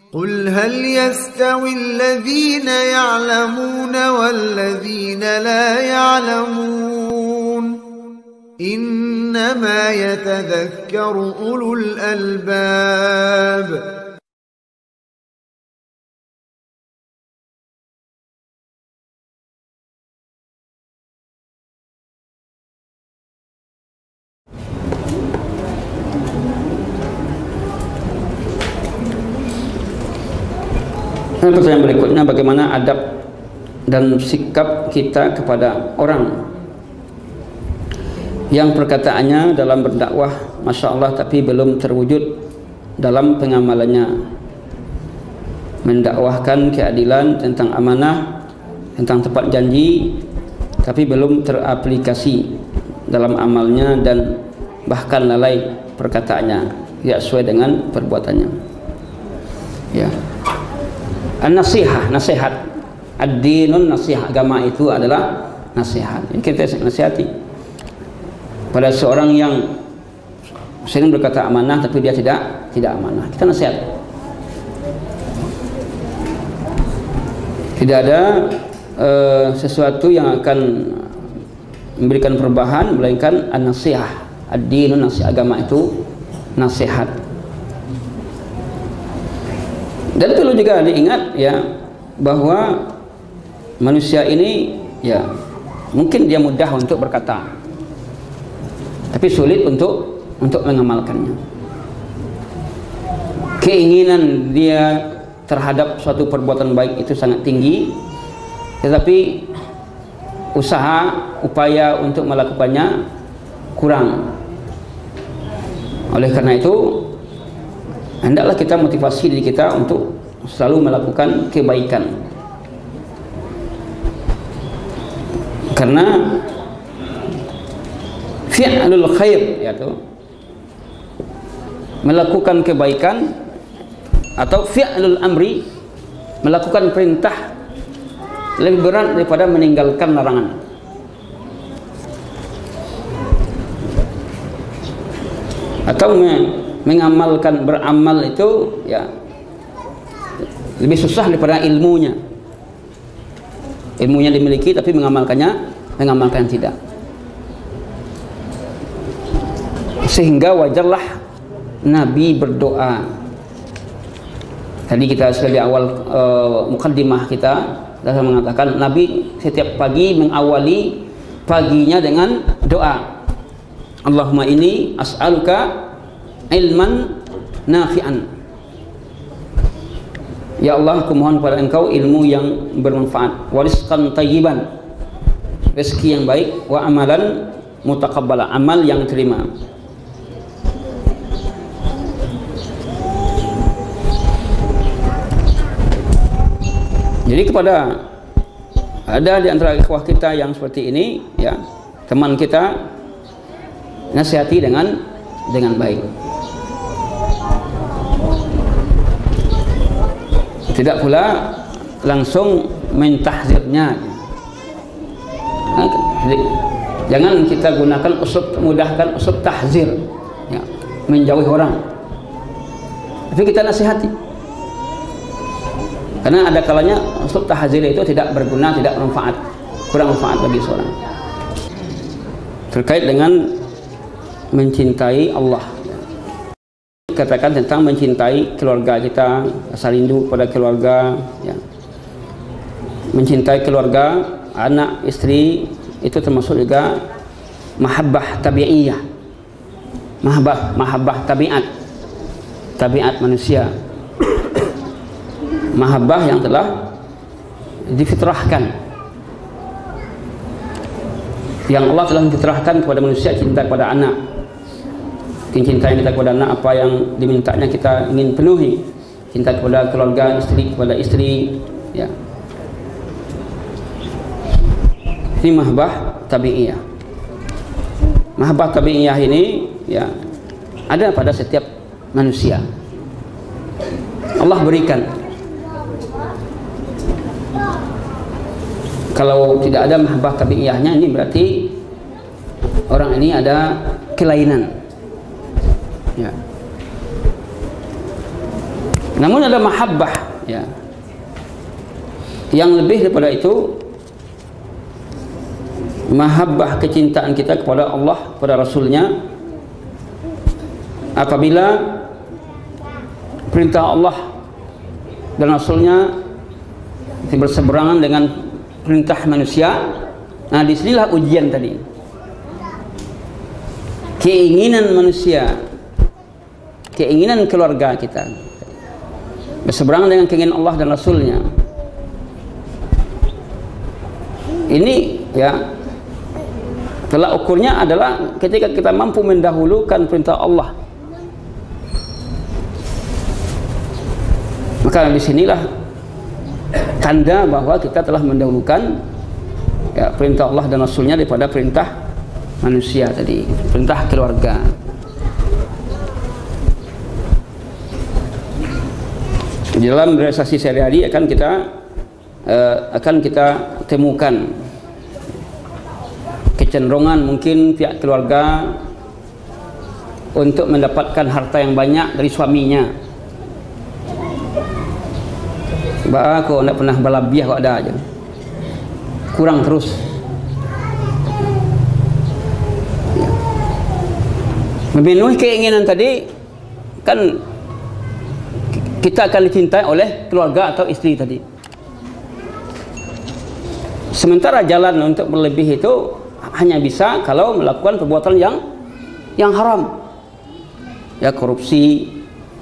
قل هل يستوي الذين يعلمون والذين لا يعلمون إنما يتذكر أولو الألباب. Pertanyaan berikutnya, bagaimana adab dan sikap kita kepada orang yang perkataannya dalam berdakwah Masya Allah tapi belum terwujud dalam pengamalannya, mendakwahkan keadilan tentang amanah, tentang tepat janji, tapi belum teraplikasi dalam amalnya dan bahkan lalai perkataannya tidak sesuai dengan perbuatannya. Ya. An-nasihah, nasihat. Ad-dinun nasihah, agama itu adalah nasihat. Ini kita nasihati pada seorang yang sering berkata amanah tapi dia tidak amanah. Kita nasihat. Tidak ada sesuatu yang akan memberikan perubahan melainkan an-nasihah. Ad-dinun nasihah, agama itu nasihat. Dan perlu juga diingat ya bahwa manusia ini ya mungkin dia mudah untuk berkata tapi sulit untuk mengamalkannya. Keinginan dia terhadap suatu perbuatan baik itu sangat tinggi, tetapi upaya untuk melakukannya kurang. Oleh karena itu hendaklah kita motivasi diri kita untuk selalu melakukan kebaikan, karena fi'lul khair, yaitu melakukan kebaikan, atau fi'lul amri, melakukan perintah, lebih berat daripada meninggalkan larangan. Atau mengamalkan, beramal itu ya lebih susah daripada ilmunya dimiliki tapi mengamalkan tidak. Sehingga wajarlah Nabi berdoa. Tadi kita sudah di awal mukaddimah kita sudah mengatakan Nabi setiap pagi mengawali paginya dengan doa, Allahumma inni as'aluka ilman nafi'an. Ya Allah, aku mohon kepada Engkau ilmu yang bermanfaat, wa rizqan tayyiban, rezeki yang baik, wa amalan mutaqabbala, amal yang terima. Jadi kepada ada di antara ikhwah kita yang seperti ini ya, teman kita nasihati dengan baik. Tidak pula langsung mentahzirnya. Jangan kita gunakan mudahkan uslub tahzir ya, menjauhi orang. Tapi kita nasihati. Karena ada kalanya uslub tahzir itu tidak berguna, tidak bermanfaat, kurang manfaat bagi seorang. Terkait dengan mencintai Allah, katakan tentang mencintai keluarga kita, rasa rindu pada keluarga ya. Mencintai keluarga, anak, istri, itu termasuk juga mahabbah tabi'iyah, mahabbah tabiat manusia, mahabbah yang telah difitrahkan, yang Allah telah memfitrahkan kepada manusia, cinta kepada anak. Cinta kita kepada anak, apa yang dimintanya kita ingin penuhi. Cinta kepada keluarga, istri kepada istri ya. Ini mahabbah tabi'iyah. Mahabbah tabi'iyah ini ya ada pada setiap manusia. Allah berikan. Kalau tidak ada mahabbah tabi'iyahnya, ini berarti orang ini ada kelainan. Ya. Namun ada mahabbah, ya. Yang lebih daripada itu, mahabbah kecintaan kita kepada Allah, kepada Rasulnya, apabila perintah Allah dan Rasulnya berseberangan dengan perintah manusia. Nah, disinilah ujian tadi. Keinginan manusia, keinginan keluarga kita berseberangan dengan keinginan Allah dan Rasulnya. Ini ya, tolak ukurnya adalah ketika kita mampu mendahulukan perintah Allah. Maka disinilah tanda bahwa kita telah mendahulukan ya, perintah Allah dan Rasulnya daripada perintah manusia tadi, perintah keluarga. Di dalam realisasi sehari-hari akan kita temukan kecenderungan mungkin pihak keluarga untuk mendapatkan harta yang banyak dari suaminya. Bah, kok tidak pernah balabiah kok ada aja, kurang terus. Memenuhi keinginan tadi kan kita akan dicintai oleh keluarga atau istri tadi. Sementara jalan untuk berlebih itu hanya bisa kalau melakukan perbuatan yang haram, ya, korupsi,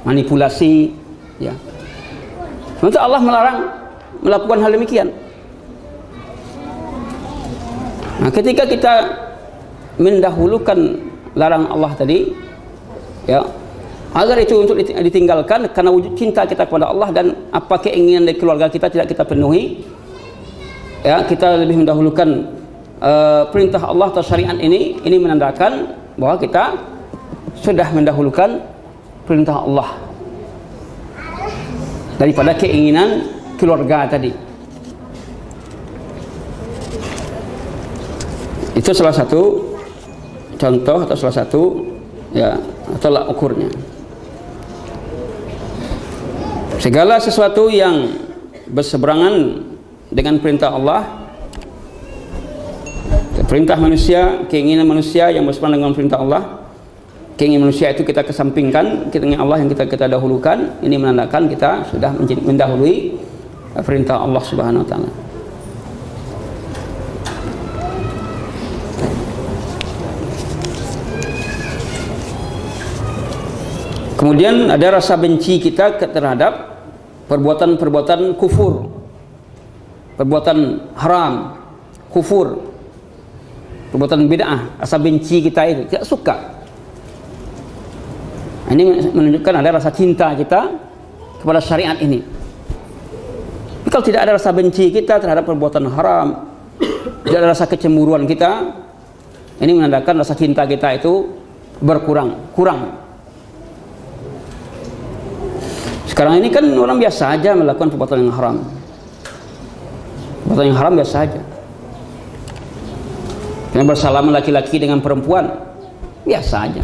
manipulasi, ya. Sementara Allah melarang melakukan hal demikian. Nah, ketika kita mendahulukan larang Allah tadi, ya, agar itu untuk ditinggalkan karena wujud cinta kita kepada Allah dan apa keinginan dari keluarga kita tidak kita penuhi, ya, kita lebih mendahulukan perintah Allah atau syariat ini menandakan bahwa kita sudah mendahulukan perintah Allah daripada keinginan keluarga tadi. Itu salah satu contoh atau salah satu ya tolak ukurnya. Segala sesuatu yang berseberangan dengan perintah Allah, perintah manusia, keinginan manusia yang berseberangan dengan perintah Allah, keinginan manusia itu kita kesampingkan, keinginan Allah yang kita dahulukan. Ini menandakan kita sudah mendahului perintah Allah Subhanahu wa taala. Kemudian ada rasa benci kita terhadap perbuatan-perbuatan kufur, perbuatan haram, kufur, perbuatan bid'ah. Rasa benci kita itu tidak suka. Ini menunjukkan ada rasa cinta kita kepada syariat ini. Tapi kalau tidak ada rasa benci kita terhadap perbuatan haram, tidak ada rasa kecemburuan kita, ini menandakan rasa cinta kita itu kurang. Sekarang ini kan orang biasa aja melakukan perbuatan yang haram. Perbuatan yang haram biasa aja. Yang bersalaman laki-laki dengan perempuan biasa aja.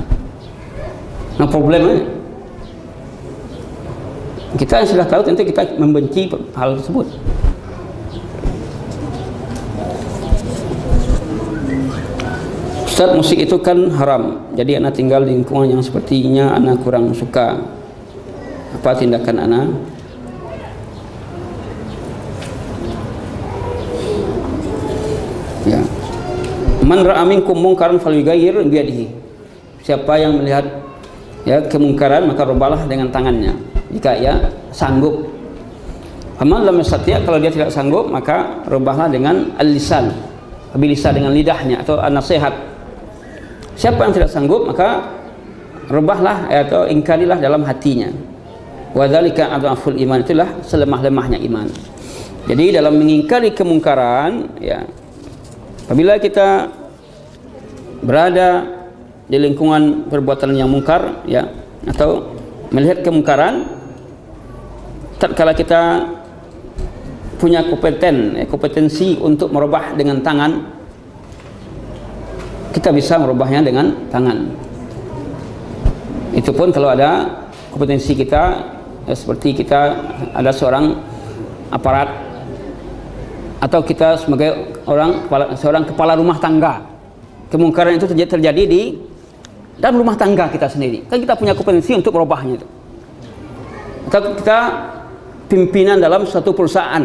Nah, problemnya kita yang sudah tahu tentu kita membenci hal tersebut. Ustaz, musik itu kan haram. Jadi anak tinggal di lingkungan yang sepertinya anak kurang suka. Apa tindakan anak? Ya. Man ra'a minkum munkaran falyughayyir biyadihi. Siapa yang melihat ya kemungkaran maka rubahlah dengan tangannya jika ia sanggup. Amal lam yastati', kalau dia tidak sanggup maka rubahlah dengan al-lisan, bisa dengan lidahnya atau an-nasihat. Siapa yang tidak sanggup maka rubahlah atau ingkarilah dalam hatinya. Wa dzalika adhaful iman, itulah selemah-lemahnya iman. Jadi dalam mengingkari kemungkaran, ya, apabila kita berada di lingkungan perbuatan yang mungkar, ya, atau melihat kemungkaran, tatkala kita punya kompetensi untuk merubah dengan tangan, kita bisa merubahnya dengan tangan. Itu pun kalau ada kompetensi kita ya, seperti kita ada seorang aparat atau kita sebagai seorang kepala rumah tangga, kemungkaran itu terjadi di dalam rumah tangga kita sendiri, kan kita punya kompetensi untuk merubahnya itu. Atau kita pimpinan dalam suatu perusahaan,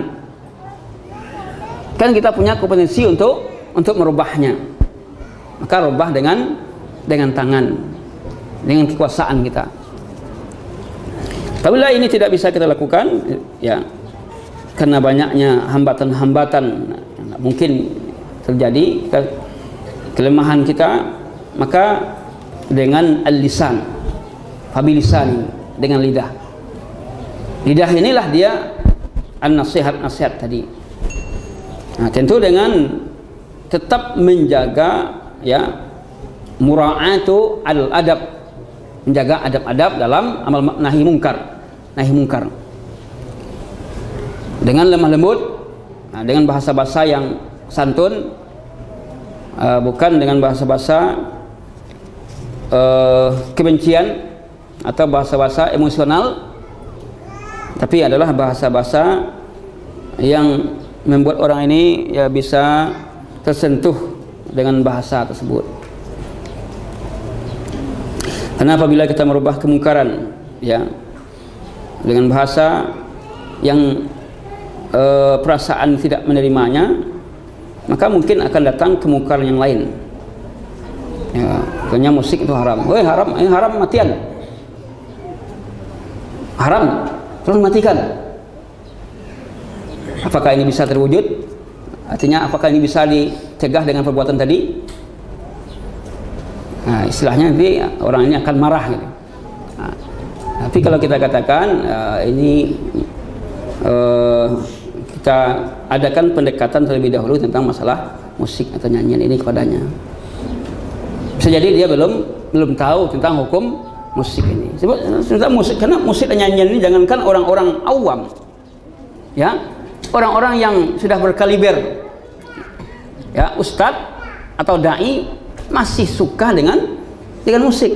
kan kita punya kompetensi untuk merubahnya, maka rubah dengan tangan, dengan kekuasaan kita. Apabila ini tidak bisa kita lakukan, ya karena banyaknya hambatan-hambatan mungkin terjadi kelemahan kita, maka dengan al-lisan, fabilisan, dengan lidah. Lidah inilah dia an-nasihat tadi. Nah, tentu dengan tetap menjaga ya mura'atu al-adab, menjaga adab-adab dalam amal nahi mungkar. Dengan lemah lembut, dengan bahasa-bahasa yang santun, bukan dengan bahasa-bahasa kebencian atau bahasa-bahasa emosional, tapi adalah bahasa-bahasa yang membuat orang ini ya bisa tersentuh dengan bahasa tersebut. Karena apabila kita merubah kemungkaran ya dengan bahasa yang perasaan tidak menerimanya, maka mungkin akan datang kemungkaran yang lain. Ya, contohnya musik itu haram. Woi, haram matian. Haram, terus matikan. Apakah ini bisa terwujud? Artinya apakah ini bisa dicegah dengan perbuatan tadi? Nah, istilahnya nanti orang ini akan marah gitu. Nah, tapi kalau kita katakan ini kita adakan pendekatan terlebih dahulu tentang masalah musik atau nyanyian ini kepadanya, bisa jadi dia belum tahu tentang hukum musik ini. Sebab musik, karena musik dan nyanyian ini jangankan orang-orang awam, ya, orang-orang yang sudah berkaliber, ya, ustadz atau dai masih suka dengan musik.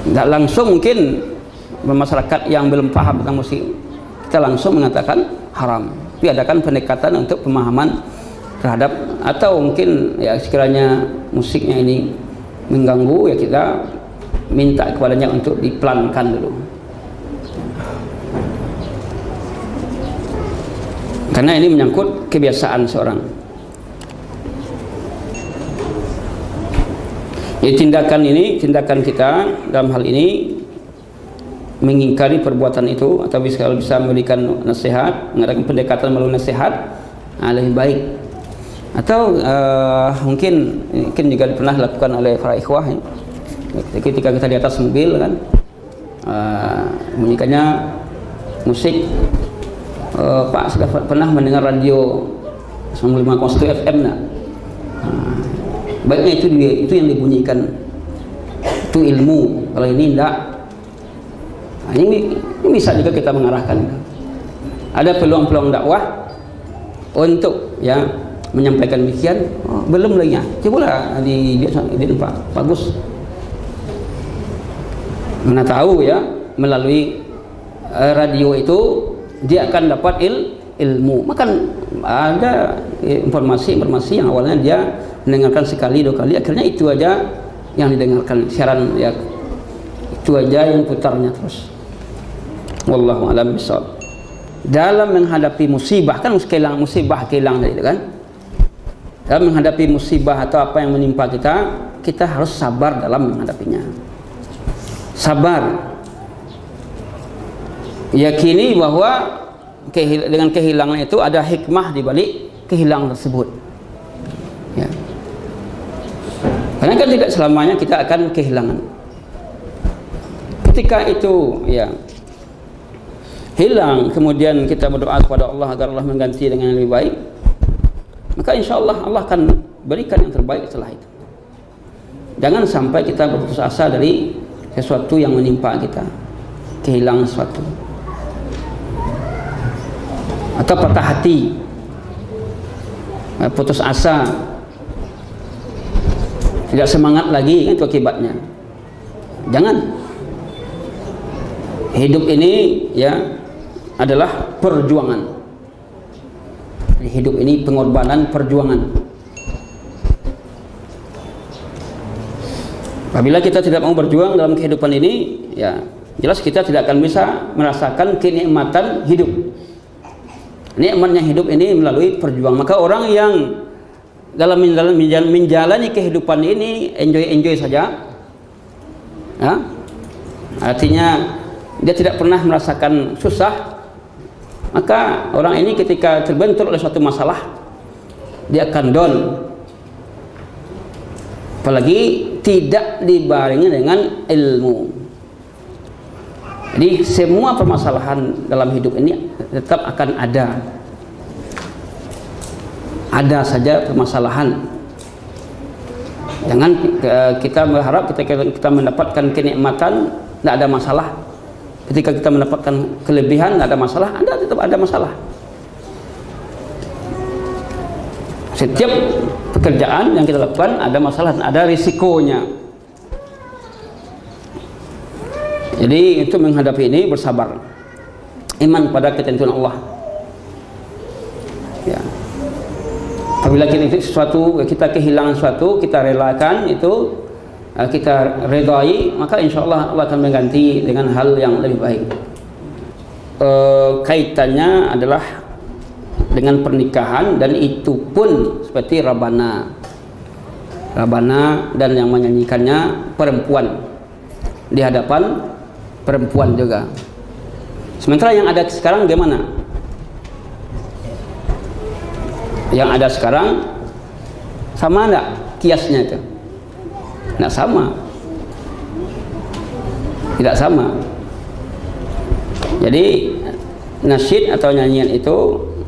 Tidak langsung mungkin masyarakat yang belum paham tentang musik kita langsung mengatakan haram, tapi adakan pendekatan untuk pemahaman terhadap, atau mungkin ya sekiranya musiknya ini mengganggu, ya kita minta kepadanya untuk dipelankan dulu, karena ini menyangkut kebiasaan seorang. Jadi tindakan kita dalam hal ini mengingkari perbuatan itu, atau kalau bisa memberikan nasihat, mengadakan pendekatan melalui nasihat, lebih baik. Atau mungkin juga pernah dilakukan oleh para ikhwah ya. Ketika kita di atas mobil kan, bunyikannya musik, Pak sudah pernah mendengar radio 95,1 FM nak? Baiknya itu yang dibunyikan itu ilmu, kalau ini tidak. Nah, ini bisa juga kita mengarahkan. Ada peluang-peluang dakwah untuk ya menyampaikan demikian. Belum lagi ya, cobalah di tempat bagus. Mana tahu ya, melalui radio itu dia akan dapat ilmu. Maka ada informasi yang awalnya dia mendengarkan sekali dua kali, akhirnya itu aja yang didengarkan siaran, ya itu aja yang putarnya terus. Wallahu a'lam bishawab. Dalam menghadapi musibah, kan musibah kehilangan tadi kan, dalam menghadapi musibah atau apa yang menimpa kita, kita harus sabar dalam menghadapinya. Sabar, yakini bahwa dengan kehilangan itu ada hikmah di balik kehilangan tersebut, ya. Karena kan tidak selamanya kita akan kehilangan. Ketika itu ya hilang, kemudian kita berdoa kepada Allah agar Allah mengganti dengan yang lebih baik, maka insya Allah Allah akan berikan yang terbaik setelah itu. Jangan sampai kita berputus asa dari sesuatu yang menimpa kita, kehilangan sesuatu, atau patah hati, putus asa, tidak semangat lagi, itu akibatnya. Jangan. hidup ini ya adalah perjuangan. Hidup ini pengorbanan, perjuangan. Apabila kita tidak mau berjuang dalam kehidupan ini, ya jelas kita tidak akan bisa merasakan kenikmatan hidup. Nikmatnya hidup ini melalui perjuangan. Maka orang yang dalam menjalani kehidupan ini enjoy saja, ya, artinya dia tidak pernah merasakan susah, maka orang ini ketika terbentur oleh suatu masalah dia akan down, apalagi tidak dibarengi dengan ilmu. Jadi semua permasalahan dalam hidup ini tetap akan ada saja permasalahan. Jangan kita berharap ketika kita mendapatkan kenikmatan tidak ada masalah, ketika kita mendapatkan kelebihan tidak ada masalah. Anda tetap ada masalah. Setiap pekerjaan yang kita lakukan ada masalah, ada risikonya. Jadi itu menghadapi ini bersabar, iman pada ketentuan Allah. Ya. Apabila kita kehilangan sesuatu, kita relakan itu, kita redai, maka insya Allah Allah akan mengganti dengan hal yang lebih baik. Kaitannya adalah dengan pernikahan, dan itu pun seperti Rabana dan yang menyanyikannya perempuan di hadapan perempuan juga. Sementara yang ada sekarang bagaimana? Yang ada sekarang sama enggak kiasnya itu? Enggak sama. Tidak sama. Jadi nasyid atau nyanyian itu,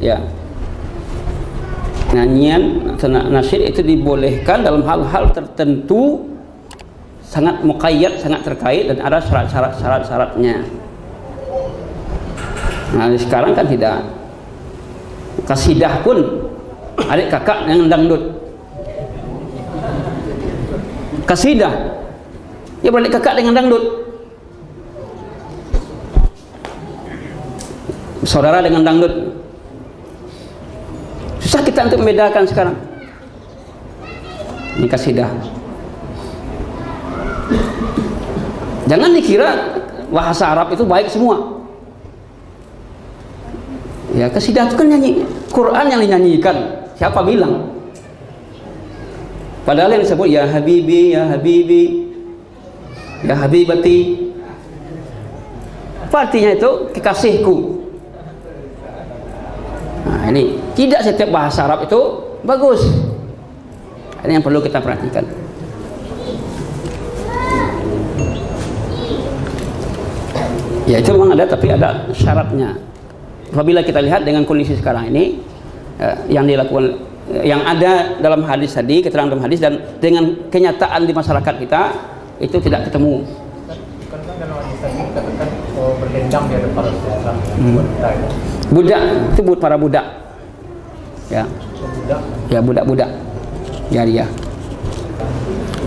ya, nyanyian atau nasyid itu dibolehkan dalam hal-hal tertentu, sangat muqayyad, sangat terkait, dan ada syarat-syaratnya. Nah sekarang kan tidak. Kasidah pun adik kakak yang dangdut. Kasidah ya balik kakak dengan dangdut, saudara dengan dangdut. Susah kita untuk membedakan sekarang. Ini kasidah. Jangan dikira bahasa Arab itu baik semua. Ya, kasidah itu kan nyanyi, Quran yang dinyanyikan. Siapa bilang? Padahal yang disebut ya habibi, ya habibi, ya habibati, apa artinya itu? Kekasihku. Nah ini, tidak setiap bahasa Arab itu bagus. Ini yang perlu kita perhatikan. Ya itu memang ada, tapi ada syaratnya. Apabila kita lihat dengan kondisi sekarang ini, yang dilakukan, yang ada dalam hadis tadi, keterangan dalam hadis, dan dengan kenyataan di masyarakat kita, itu tidak ketemu. Karena dalam hadis tadi katakan berdendam di hadapan Rasulullah. Budak itu para budak, ya, ya budak-budak jariah.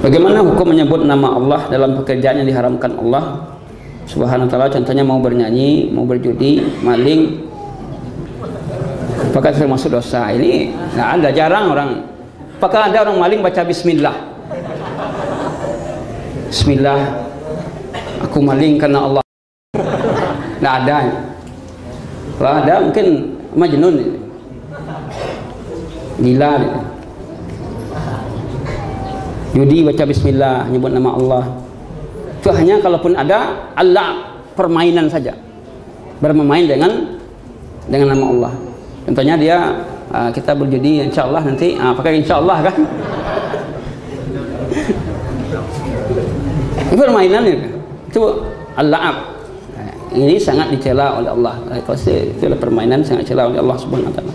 Bagaimana hukum menyebut nama Allah dalam pekerjaan yang diharamkan Allah Subhanahu wa ta'ala? Contohnya mau bernyanyi, mau berjudi, maling, apakah termasuk dosa? Ini nggak ada, jarang orang. Apakah ada orang maling baca bismillah? Bismillah, aku maling karena Allah. Nggak ada. Kalau ada mungkin majnun, gila. Judi baca bismillah, nyebut nama Allah. Itu hanya kalaupun ada Allah, permainan saja, bermain dengan nama Allah. Contohnya dia kita berjudi, insya Allah nanti pakai insya Allah kan. Itu permainan itu Allah. Ini sangat dicela oleh Allah. Itu adalah permainan sangat dicela oleh Allah Subhanahu wa ta'ala.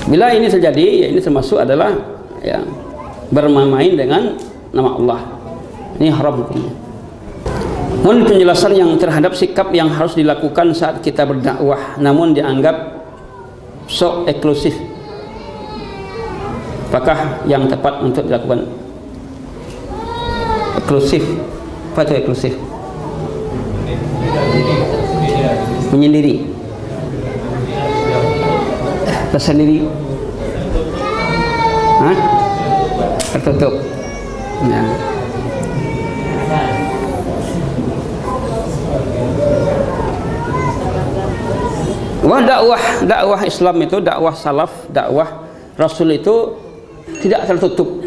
Bila ini terjadi, ya ini termasuk adalah ya bermain dengan nama Allah. Ini haram hukumnya. Mohon penjelasan yang terhadap sikap yang harus dilakukan saat kita berdakwah namun dianggap sok eksklusif. Apakah yang tepat untuk dilakukan? Eksklusif. Apa itu eksklusif? Menyendiri. Tersendiri. Hah? Tertutup. Ya. Wah, dakwah Islam itu, dakwah salaf, dakwah Rasul itu tidak tertutup.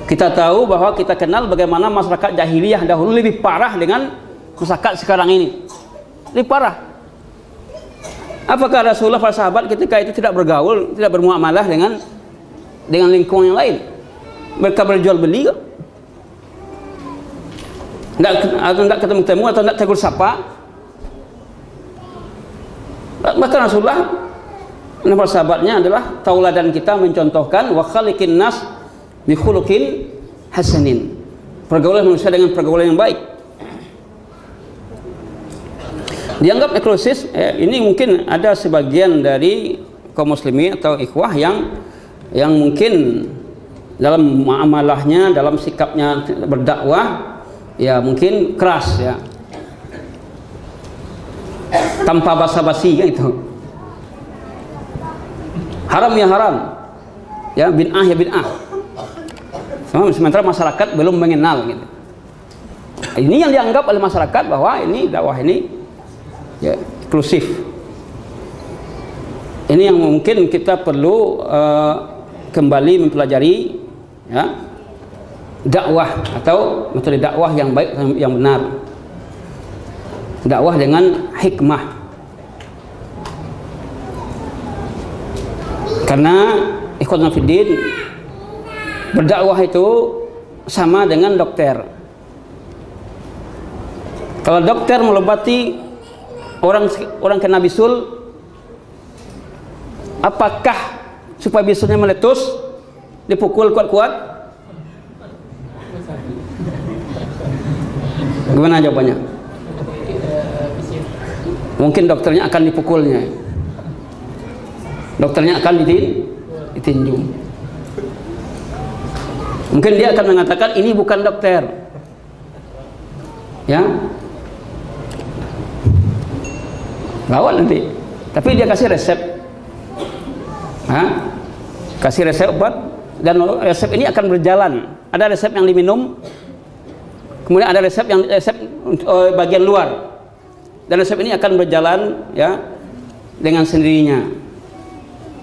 Kita tahu bahwa kita kenal bagaimana masyarakat jahiliyah dahulu lebih parah dengan masyarakat sekarang ini. Lebih parah. Apakah Rasulullah, para sahabat ketika itu tidak bergaul, tidak bermuamalah dengan lingkungan yang lain? Mereka berjual beli kok? Enggak ketemu-temu atau enggak tegur sapa? Maka Rasulullah dan para sahabatnya adalah tauladan kita, mencontohkan wa khaliqin nas bi khuluqin hasanin. Pergaulan manusia dengan pergaulan yang baik. Dianggap eksklusif, ini mungkin ada sebagian dari kaum muslimin atau ikhwah yang mungkin dalam muamalahnya, dalam sikapnya berdakwah ya mungkin keras ya. Tanpa basa-basi kan itu. Haram ya haram. Ya bid'ah ya bid'ah. Sementara masyarakat belum mengenal gitu. Ini yang dianggap oleh masyarakat bahwa ini dakwah ini ya eksklusif. Ini yang mungkin kita perlu kembali mempelajari ya dakwah atau metode dakwah yang baik, yang benar. Dakwah dengan hikmah. Karena ikhwan fillah, berdakwah itu sama dengan dokter. Kalau dokter mengobati orang kena bisul, apakah supaya bisulnya meletus dipukul kuat-kuat? Gimana jawabannya? Mungkin dokternya akan dipukulnya, dokternya akan ditinju. Mungkin dia akan mengatakan ini bukan dokter, ya, lawan nanti. Tapi dia kasih resep, kasih resep obat, dan resep ini akan berjalan. Ada resep yang diminum, kemudian ada resep bagian luar. Dan resep ini akan berjalan ya dengan sendirinya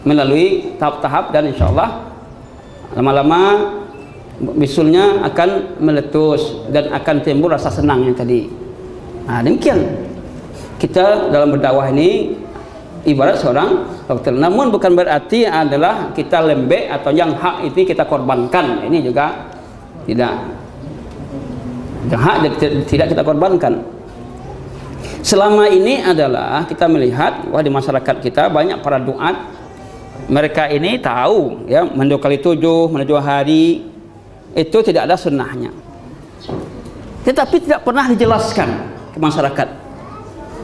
melalui tahap-tahap, dan insya Allah lama-lama bisulnya akan meletus dan akan timbul rasa senang yang tadi. Nah, demikian kita dalam berdakwah ini ibarat seorang dokter. Namun bukan berarti adalah kita lembek atau yang hak itu kita korbankan. Ini juga tidak. Yang hak tidak kita korbankan. Selama ini adalah kita melihat wah di masyarakat kita banyak para duat, mereka ini tahu ya mandi kali 7, mandi 2 hari itu tidak ada sunnahnya, tetapi tidak pernah dijelaskan ke masyarakat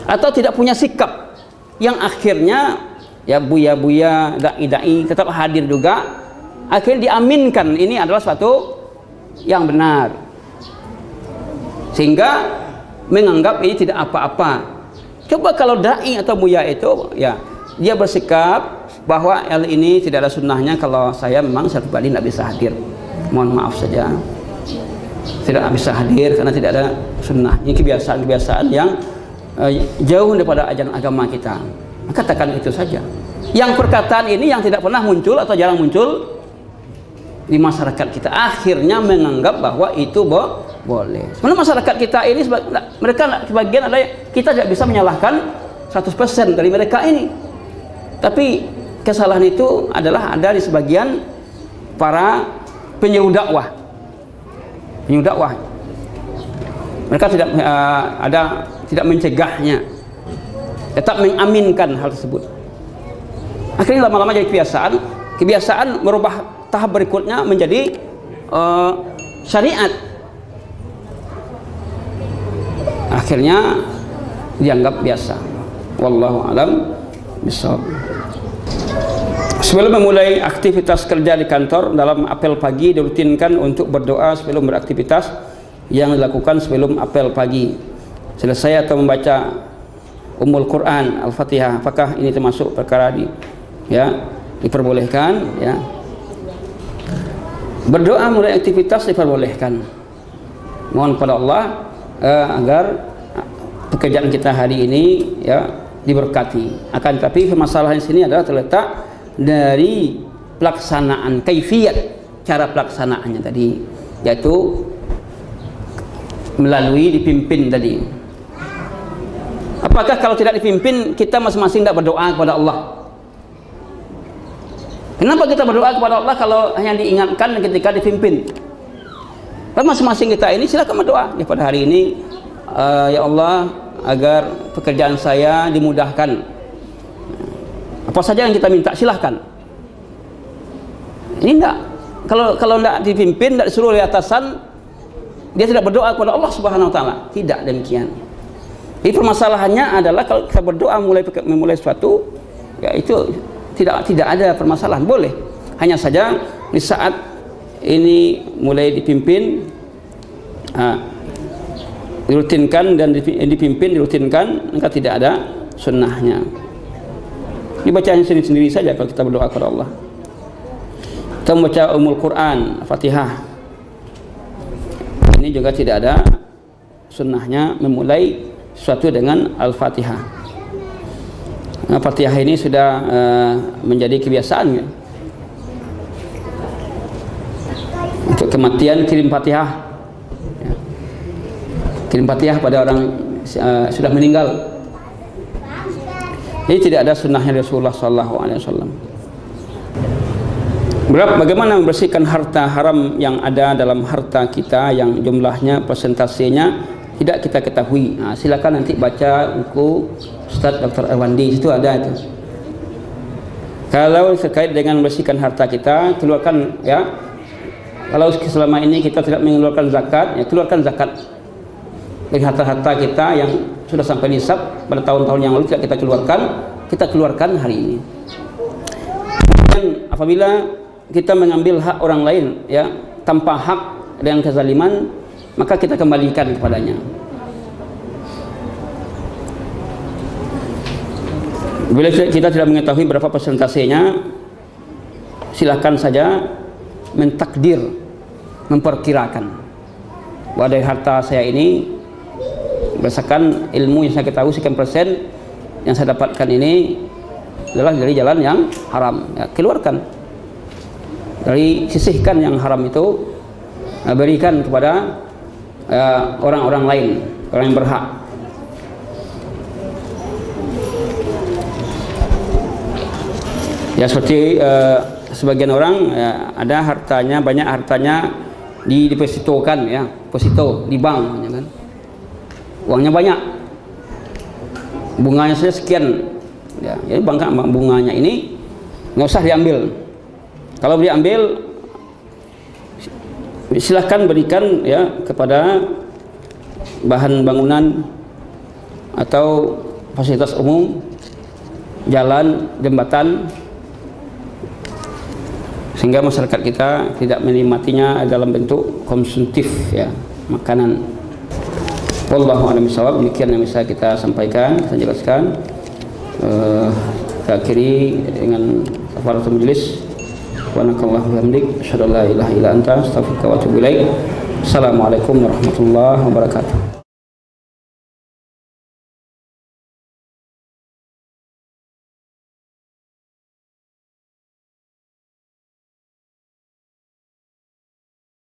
atau tidak punya sikap yang akhirnya ya buya-buya dai-dai tetap hadir juga, akhirnya diaminkan ini adalah suatu yang benar sehingga menganggap ini tidak apa-apa. Coba kalau dai atau buya itu ya dia bersikap bahwa ini tidak ada sunnahnya, kalau saya memang secara pribadi tidak bisa hadir, mohon maaf saja, tidak bisa hadir karena tidak ada sunnah. Ini kebiasaan-kebiasaan yang jauh daripada ajaran agama kita. Katakan itu saja. Yang perkataan ini yang tidak pernah muncul atau jarang muncul di masyarakat kita, akhirnya menganggap bahwa itu boleh. Sebenarnya masyarakat kita ini mereka sebagian ada kita tidak bisa menyalahkan 100% dari mereka ini. Tapi kesalahan itu adalah ada di sebagian para penyeru dakwah. Penyeru dakwah. Mereka tidak mencegahnya. Tetap mengaminkan hal tersebut. Akhirnya lama-lama jadi kebiasaan merubah tahap berikutnya menjadi syariat. Akhirnya dianggap biasa. Wallahu alam bishawab. Sebelum memulai aktivitas kerja di kantor, dalam apel pagi dirutinkan untuk berdoa sebelum beraktivitas yang dilakukan sebelum apel pagi. Selesai atau membaca Ummul Quran, Al-Fatihah, apakah ini termasuk perkara diperbolehkan ya? Berdoa mulai aktivitas diperbolehkan. Mohon pada Allah agar pekerjaan kita hari ini ya diberkati. Akan tapi permasalahan sini adalah terletak dari pelaksanaan, kaifiyat, cara pelaksanaannya tadi, yaitu melalui dipimpin tadi. Apakah kalau tidak dipimpin kita masing-masing tidak berdoa kepada Allah? Kenapa kita berdoa kepada Allah kalau hanya diingatkan ketika dipimpin? Masing-masing kita ini silakan berdoa ya pada hari ini, ya Allah agar pekerjaan saya dimudahkan. Apa saja yang kita minta silahkan. Ini enggak, kalau enggak dipimpin, enggak disuruh oleh atasan, dia tidak berdoa kepada Allah Subhanahu wa taala. Tidak demikian. Jadi permasalahannya adalah kalau kita berdoa memulai sesuatu, ya itu tidak ada permasalahan, boleh. Hanya saja di saat ini mulai dipimpin, dirutinkan dan dirutinkan, maka tidak ada sunnahnya. Dibacanya sendiri-sendiri saja kalau kita berdoa kepada Allah. Kita membaca Ummul Quran, Fatihah, ini juga tidak ada sunnahnya memulai sesuatu dengan Al-Fatihah. Nah, Fatihah ini sudah menjadi kebiasaan ya. Untuk kematian kirim Fatihah ya. Kirim Fatihah pada orang sudah meninggal. Jadi tidak ada sunnahnya Rasulullah SAW. Bagaimana membersihkan harta haram yang ada dalam harta kita yang jumlahnya, persentasenya tidak kita ketahui? Nah, silakan nanti baca buku Ustaz Dr. Awandi, situ ada itu. Kalau terkait dengan membersihkan harta kita, keluarkan ya. Kalau selama ini kita tidak mengeluarkan zakat, ya keluarkan zakat dari harta-harta kita yang sudah sampai nisab pada tahun-tahun yang lalu tidak kita keluarkan hari ini. Dan apabila kita mengambil hak orang lain ya tanpa hak dengan kezaliman, maka kita kembalikan kepadanya. Bila kita tidak mengetahui berapa persentasenya, silakan saja mentakdir, memperkirakan bahwa dari harta saya ini berdasarkan ilmu yang saya ketahui sekian persen yang saya dapatkan ini adalah dari jalan yang haram ya, keluarkan. Dari sisihkan yang haram itu, berikan kepada orang-orang lain, orang yang berhak. Ya seperti sebagian orang ya, ada hartanya, banyak hartanya didepositokan ya, deposito di bank ya kan. Uangnya banyak, bunganya saja sekian ya, jadi bunganya ini nggak usah diambil. Kalau diambil, silahkan berikan ya kepada bahan bangunan atau fasilitas umum, jalan, jembatan, sehingga masyarakat kita tidak menikmatinya dalam bentuk konsumtif ya, makanan. Wallahu a'lam bishawab. Demikian yang bisa kita sampaikan, saya jelaskan. Kita akhiri dengan kafaratul majelis. Subhanakallahu wa bihamdik, asyhadu an la ilaha illa anta, astaghfiruka wa atubu ilaik. Assalamualaikum warahmatullahi wabarakatuh.